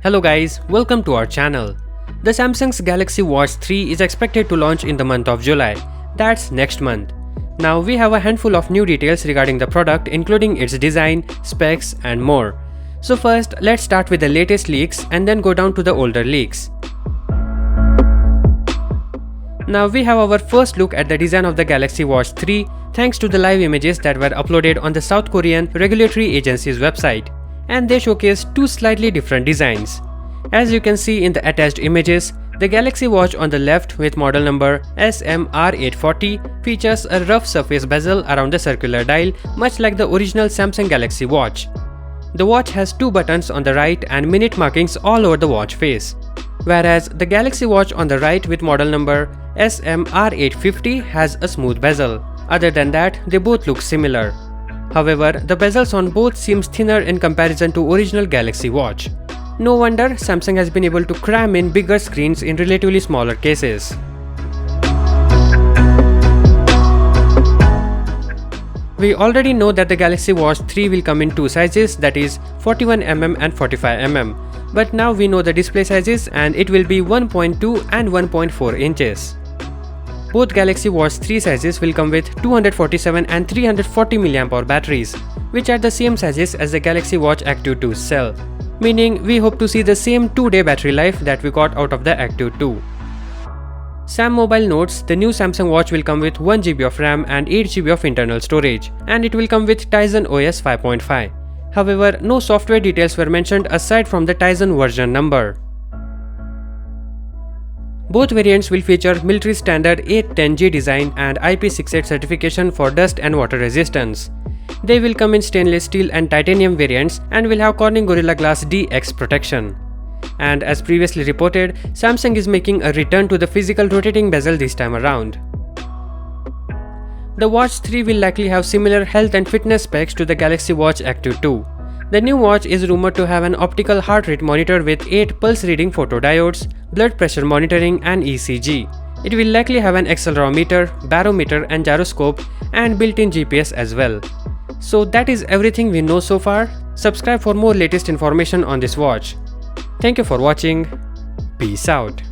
Hello guys, welcome to our channel. The Samsung's Galaxy Watch 3 is expected to launch in the month of July. That's next month. Now we have a handful of new details regarding the product, including its design, specs and more. So first, let's start with the latest leaks and then go down to the older leaks. Now we have our first look at the design of the Galaxy Watch 3 thanks to the live images that were uploaded on the South Korean regulatory agency's website, and they showcase two slightly different designs. As you can see in the attached images, the Galaxy Watch on the left with model number SMR840 features a rough surface bezel around the circular dial, much like the original Samsung Galaxy Watch. The watch has two buttons on the right and minute markings all over the watch face, whereas the Galaxy Watch on the right with model number SMR850 has a smooth bezel. Other than that, they both look similar. However, the bezels on both seems thinner in comparison to original Galaxy Watch. No wonder Samsung has been able to cram in bigger screens in relatively smaller cases. We already know that the Galaxy Watch 3 will come in two sizes, that is 41mm and 45mm. But now we know the display sizes and it will be 1.2 and 1.4 inches. Both Galaxy Watch 3 sizes will come with 247 and 340 mAh batteries, which are the same sizes as the Galaxy Watch Active 2's cell, meaning we hope to see the same 2-day battery life that we got out of the Active 2. Sam Mobile notes the new Samsung Watch will come with 1GB of RAM and 8GB of internal storage, and it will come with Tizen OS 5.5. However, no software details were mentioned aside from the Tizen version number. Both variants will feature military standard 810G design and IP68 certification for dust and water resistance. They will come in stainless steel and titanium variants and will have Corning Gorilla Glass DX protection. And as previously reported, Samsung is making a return to the physical rotating bezel this time around. The Watch 3 will likely have similar health and fitness specs to the Galaxy Watch Active 2. The new watch is rumored to have an optical heart rate monitor with 8 pulse reading photodiodes, blood pressure monitoring and ECG. It will likely have an accelerometer, barometer and gyroscope and built-in GPS as well. So that is everything we know so far. Subscribe for more latest information on this watch. Thank you for watching. Peace out.